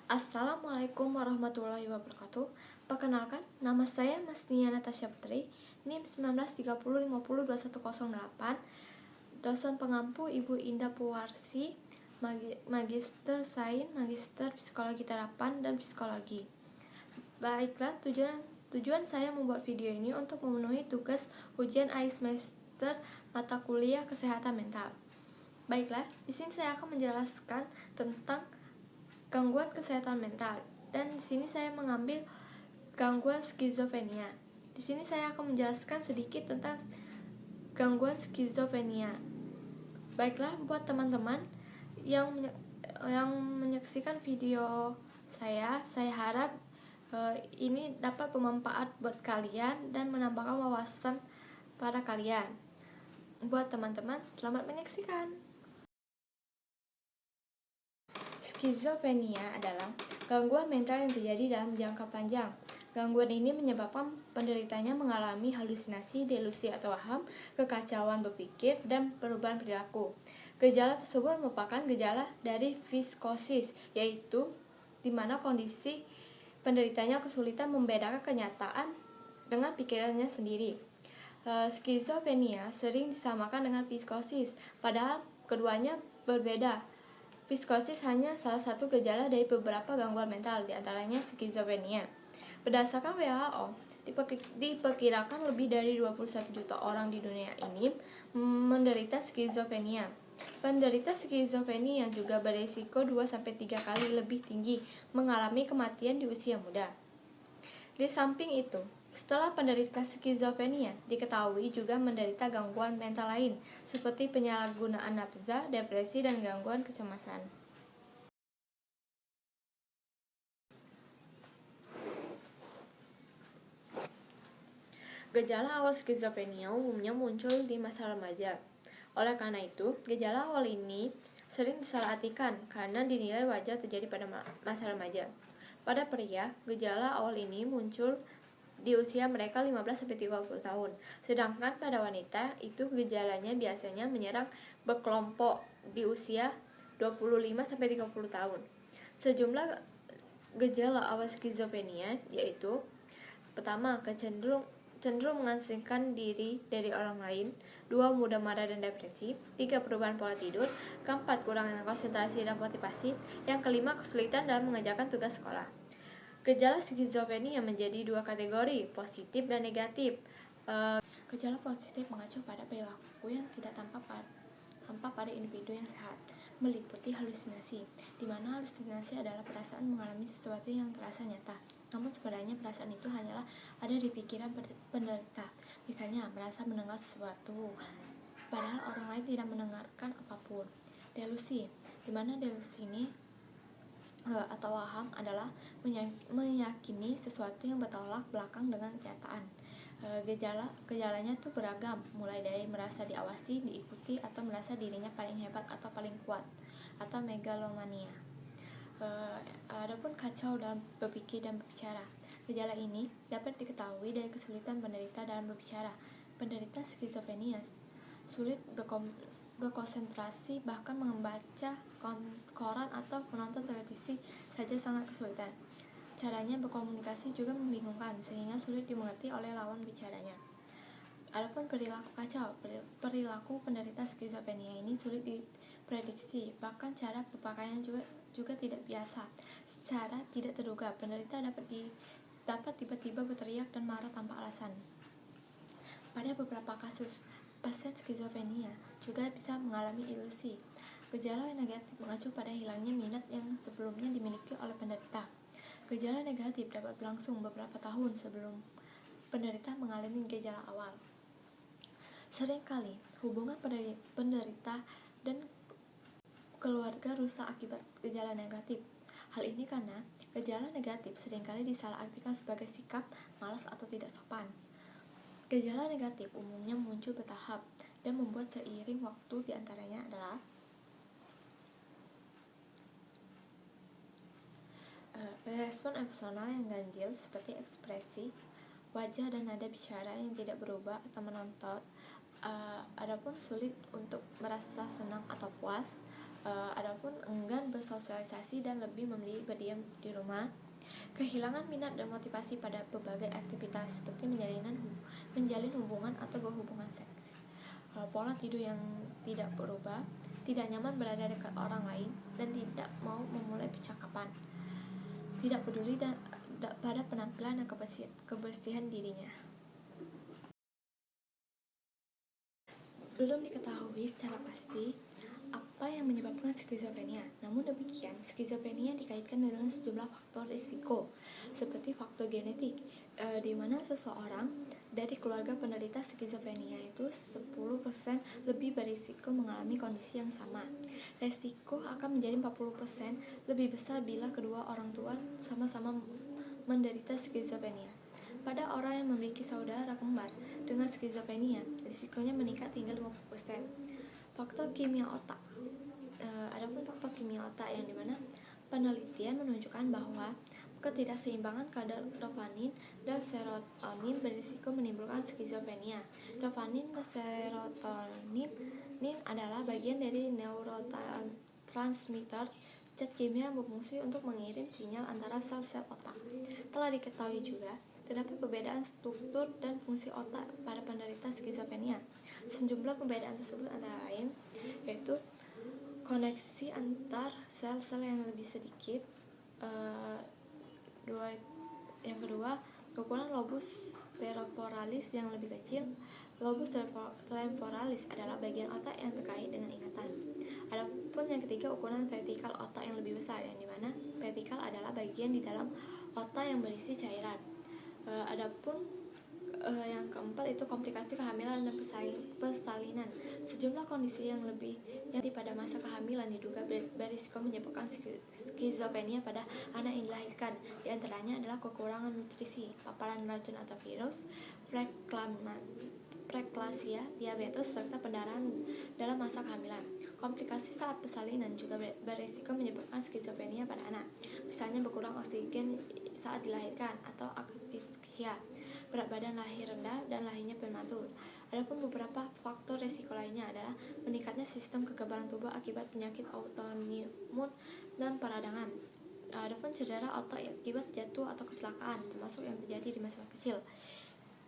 Assalamualaikum warahmatullahi wabarakatuh. Perkenalkan, nama saya Masnia Natasha Putri, NIM 1930502108, dosen pengampu Ibu Indah Puwarsi, Magister Sains, Magister Psikologi Terapan, dan Psikologi. Baiklah, tujuan saya membuat video ini untuk memenuhi tugas ujian akhir semester mata kuliah Kesehatan Mental. Baiklah, di sini saya akan menjelaskan tentang gangguan kesehatan mental, dan di sini saya mengambil gangguan skizofrenia. Di sini saya akan menjelaskan sedikit tentang gangguan skizofrenia. Baiklah, buat teman-teman yang menyaksikan video saya harap ini dapat bermanfaat buat kalian dan menambahkan wawasan pada kalian. Buat teman-teman, selamat menyaksikan. Skizofrenia adalah gangguan mental yang terjadi dalam jangka panjang. Gangguan ini menyebabkan penderitanya mengalami halusinasi, delusi atau waham, kekacauan berpikir, dan perubahan perilaku. Gejala tersebut merupakan gejala dari psikosis, yaitu di mana kondisi penderitanya kesulitan membedakan kenyataan dengan pikirannya sendiri. Skizofrenia sering disamakan dengan psikosis, padahal keduanya berbeda. Psikosis hanya salah satu gejala dari beberapa gangguan mental, diantaranya skizofrenia. Berdasarkan WHO, diperkirakan lebih dari 21 juta orang di dunia ini menderita skizofrenia. Penderita skizofrenia juga berisiko 2-3 kali lebih tinggi mengalami kematian di usia muda. Di samping itu, setelah penderita skizofrenia, diketahui juga menderita gangguan mental lain, seperti penyalahgunaan nafsa, depresi, dan gangguan kecemasan. Gejala awal skizofrenia umumnya muncul di masa remaja. Oleh karena itu, gejala awal ini sering disalahartikan karena dinilai wajar terjadi pada masa remaja. Pada pria, gejala awal ini muncul di usia mereka 15-30 tahun. Sedangkan pada wanita, itu gejalanya biasanya menyerang berkelompok di usia 25-30 tahun. Sejumlah gejala awal skizofrenia yaitu: pertama, cenderung mengasingkan diri dari orang lain. 2, mudah marah dan depresi. 3, perubahan pola tidur. 4, kurangnya konsentrasi dan motivasi. Yang kelima, kesulitan dalam mengerjakan tugas sekolah. Gejala skizofrenia menjadi 2 kategori, positif dan negatif. Gejala positif mengacu pada perilaku yang tidak tampak pada individu yang sehat, meliputi halusinasi, di mana halusinasi adalah perasaan mengalami sesuatu yang terasa nyata, namun sebenarnya perasaan itu hanyalah ada di pikiran penderita. Misalnya, merasa mendengar sesuatu, padahal orang lain tidak mendengarkan apapun. Delusi, di mana delusi ini atau waham adalah meyakini sesuatu yang bertolak belakang dengan kenyataan. Gejalanya itu beragam, mulai dari merasa diawasi, diikuti, atau merasa dirinya paling hebat atau paling kuat, atau megalomania. Adapun kacau dalam berpikir dan berbicara, gejala ini dapat diketahui dari kesulitan penderita dalam berbicara. Penderita skizofrenia sulit berkonsentrasi, bahkan membaca koran atau menonton televisi saja sangat kesulitan. Caranya berkomunikasi juga membingungkan, sehingga sulit dimengerti oleh lawan bicaranya. Adapun perilaku kacau, perilaku penderita skizofrenia ini sulit diprediksi, bahkan cara berpakaian juga tidak biasa. Secara tidak terduga, penderita dapat tiba-tiba berteriak dan marah tanpa alasan. Pada beberapa kasus, pasien skizofrenia juga bisa mengalami ilusi. Gejala negatif mengacu pada hilangnya minat yang sebelumnya dimiliki oleh penderita. Gejala negatif dapat berlangsung beberapa tahun sebelum penderita mengalami gejala awal. Seringkali hubungan penderita dan keluarga rusak akibat gejala negatif. Hal ini karena gejala negatif seringkali disalahartikan sebagai sikap malas atau tidak sopan. Gejala negatif umumnya muncul bertahap dan membuat seiring waktu, diantaranya adalah respon emosional yang ganjil seperti ekspresi wajah dan nada bicara yang tidak berubah atau menonton. Adapun sulit untuk merasa senang atau puas. Adapun enggan bersosialisasi dan lebih memilih berdiam di rumah. Kehilangan minat dan motivasi pada berbagai aktivitas seperti menjalin hubungan atau berhubungan seks. Pola tidur yang tidak berubah, tidak nyaman berada dekat orang lain, dan tidak mau memulai percakapan. Tidak peduli pada penampilan dan kebersihan dirinya. Belum diketahui secara pasti apa yang menyebabkan skizofrenia. Namun demikian, skizofrenia dikaitkan dengan sejumlah faktor risiko, seperti faktor genetik, di mana seseorang dari keluarga penderita skizofrenia itu 10% lebih berisiko mengalami kondisi yang sama. Risiko akan menjadi 40% lebih besar bila kedua orang tua sama-sama menderita skizofrenia. Pada orang yang memiliki saudara kembar dengan skizofrenia, risikonya meningkat hingga 50%. Faktor kimia otak. Adapun faktor kimia otak yang dimana penelitian menunjukkan bahwa ketidakseimbangan kadar dopamin dan serotonin berisiko menimbulkan skizofrenia. Dopamin dan serotonin adalah bagian dari neurotransmitter zat kimia yang berfungsi untuk mengirim sinyal antara sel-sel otak. Telah diketahui juga terdapat perbedaan struktur dan fungsi otak pada penderita skizofrenia. Sejumlah perbedaan tersebut antara lain yaitu koneksi antar sel-sel yang lebih sedikit, yang kedua ukuran lobus temporalis yang lebih kecil. Lobus temporalis adalah bagian otak yang terkait dengan ingatan. Adapun yang ketiga, ukuran vertikal otak yang lebih besar, yang dimana vertikal adalah bagian di dalam otak yang berisi cairan. Adapun yang keempat itu komplikasi kehamilan dan persalinan. Sejumlah kondisi yang pada masa kehamilan diduga berisiko menyebabkan skizofrenia pada anak yang dilahirkan. Di antaranya adalah kekurangan nutrisi, paparan racun atau virus, preeklampsia, diabetes, serta pendarahan dalam masa kehamilan. Komplikasi saat persalinan juga berisiko menyebabkan skizofrenia pada anak, misalnya berkurang oksigen saat dilahirkan atau asfiksia, berat badan lahir rendah, dan lahirnya prematur. Adapun beberapa faktor resiko lainnya adalah meningkatnya sistem kekebalan tubuh akibat penyakit autoimun dan peradangan. Adapun cedera otak akibat jatuh atau kecelakaan, termasuk yang terjadi di masa kecil.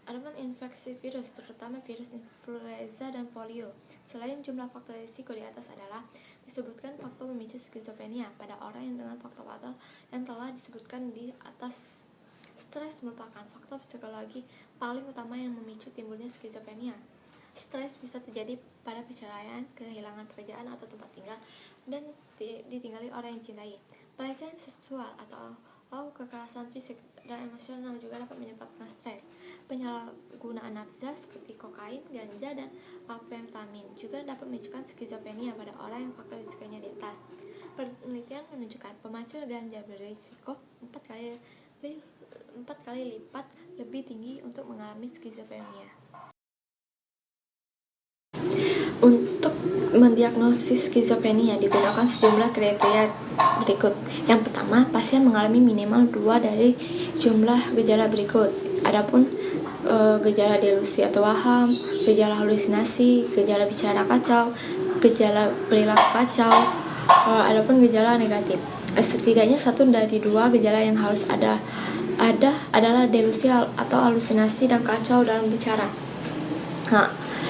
Adapun infeksi virus, terutama virus influenza dan polio. Selain jumlah faktor risiko di atas adalah disebutkan faktor pemicu skizofrenia pada orang yang dengan faktor-faktor yang telah disebutkan di atas. Stres merupakan faktor psikologi paling utama yang memicu timbulnya skizofrenia. Stres bisa terjadi pada perceraian, kehilangan pekerjaan atau tempat tinggal, dan ditinggali orang yang cintai. Pelecehan seksual atau kekerasan fisik dan emosional juga dapat menyebabkan stres. Penyalahgunaan nafza seperti kokain, ganja, dan amfetamin juga dapat menunjukkan skizofrenia pada orang yang faktor risikonya di atas. Penelitian menunjukkan pemacu ganja berisiko 4 kali lipat lebih tinggi untuk mengalami skizofrenia. Untuk mendiagnosis skizofrenia digunakan sejumlah kriteria berikut. Yang pertama, pasien mengalami minimal 2 dari jumlah gejala berikut. Adapun gejala delusi atau waham, gejala halusinasi, gejala bicara kacau, gejala perilaku kacau, adapun gejala negatif. Setidaknya 1 dari 2 gejala yang harus ada adalah delusi atau halusinasi dan kacau dalam bicara.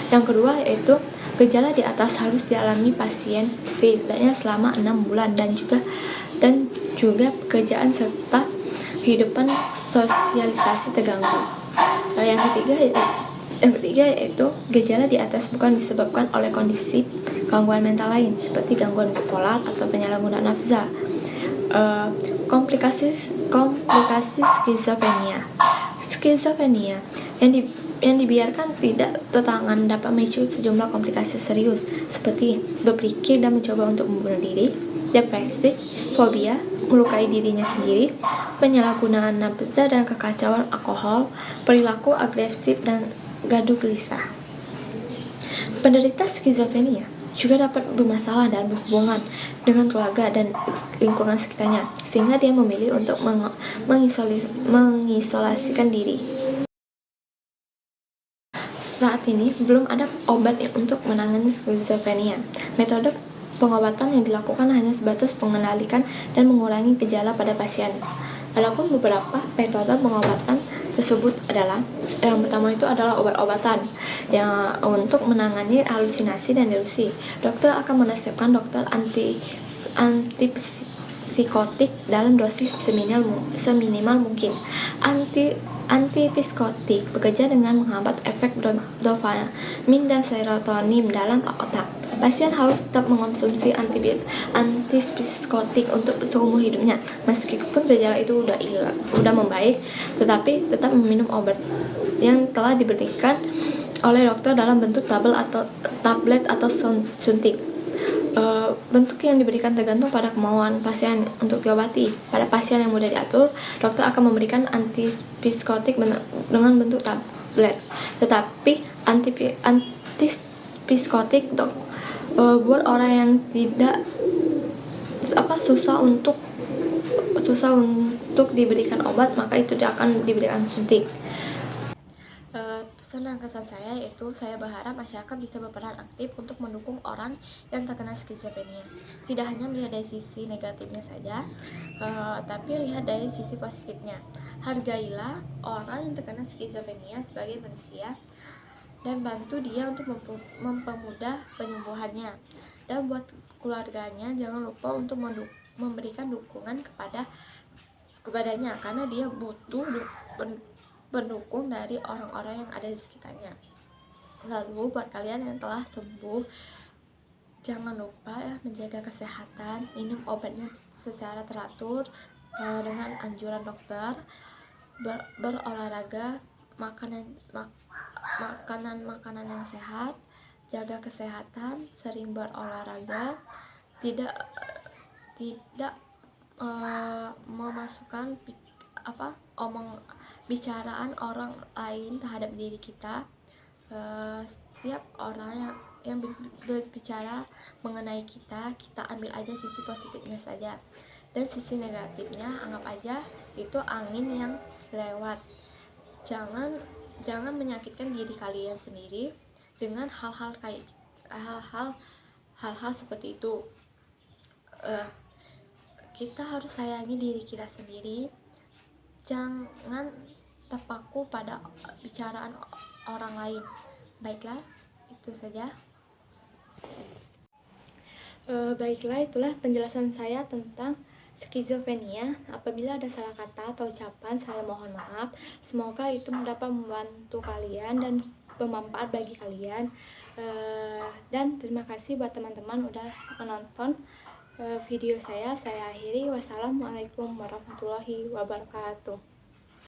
Yang kedua yaitu gejala di atas harus dialami pasien setidaknya selama 6 bulan dan juga pekerjaan serta kehidupan sosialisasi terganggu. Yang ketiga yaitu gejala di atas bukan disebabkan oleh kondisi gangguan mental lain seperti gangguan bipolar atau penyalahgunaan nafza. Komplikasi skizofrenia yang dibiarkan tidak tertangani dapat memicu sejumlah komplikasi serius seperti berpikir dan mencoba untuk membunuh diri, depresi, fobia, melukai dirinya sendiri, penyalahgunaan nafza dan kekacauan alkohol, perilaku agresif dan gaduh gelisah. Penderita skizofrenia juga dapat bermasalah dan berhubungan dengan keluarga dan lingkungan sekitarnya, sehingga dia memilih untuk mengisolasikan diri. Saat ini belum ada obat untuk menangani skizofrenia. Metode pengobatan yang dilakukan hanya sebatas mengendalikan dan mengurangi gejala pada pasien. Adapun beberapa metode pengobatan tersebut adalah yang pertama itu adalah obat-obatan yang untuk menangani halusinasi dan delusi. Dokter akan meresepkan antipsikotik dalam dosis seminimal mungkin. Antipsikotik bekerja dengan menghambat efek dopamin dan serotonin dalam otak. Pasien harus tetap mengonsumsi antipsikotik untuk seumur hidupnya. Meskipun gejala itu udah membaik, tetapi tetap meminum obat yang telah diberikan oleh dokter dalam bentuk tablet atau suntik. Bentuk yang diberikan tergantung pada kemauan pasien untuk diobati. Pada pasien yang mudah diatur, dokter akan memberikan antipsikotik dengan bentuk tablet. Tetapi antipsikotik buat orang yang tidak susah untuk diberikan obat, maka itu dia akan diberikan suntik. Pesan dan kesan saya yaitu saya berharap masyarakat bisa berperan aktif untuk mendukung orang yang terkena skizofrenia. Tidak hanya melihat dari sisi negatifnya saja, tapi lihat dari sisi positifnya. Hargailah orang yang terkena skizofrenia sebagai manusia dan bantu dia untuk mempermudah penyembuhannya. Dan buat keluarganya jangan lupa untuk memberikan dukungan kepadanya karena dia butuh pendukung dari orang-orang yang ada di sekitarnya. Lalu buat kalian yang telah sembuh, jangan lupa ya menjaga kesehatan, minum obatnya secara teratur dengan anjuran dokter, berolahraga, makanan yang sehat, jaga kesehatan, sering berolahraga, tidak memasukkan bicaraan orang lain terhadap diri kita. Setiap orang yang berbicara mengenai kita ambil aja sisi positifnya saja, dan sisi negatifnya anggap aja itu angin yang lewat. Jangan menyakitkan diri kalian sendiri dengan hal-hal seperti itu. Kita harus sayangi diri kita sendiri, jangan terpaku pada bicaraan orang lain. Baiklah, itu saja. Baiklah, itulah penjelasan saya tentang skizofrenia. Apabila ada salah kata atau ucapan, saya mohon maaf. Semoga itu dapat membantu kalian dan bermanfaat bagi kalian. Dan terima kasih buat teman-teman udah menonton video saya. Saya akhiri. Wassalamualaikum warahmatullahi wabarakatuh.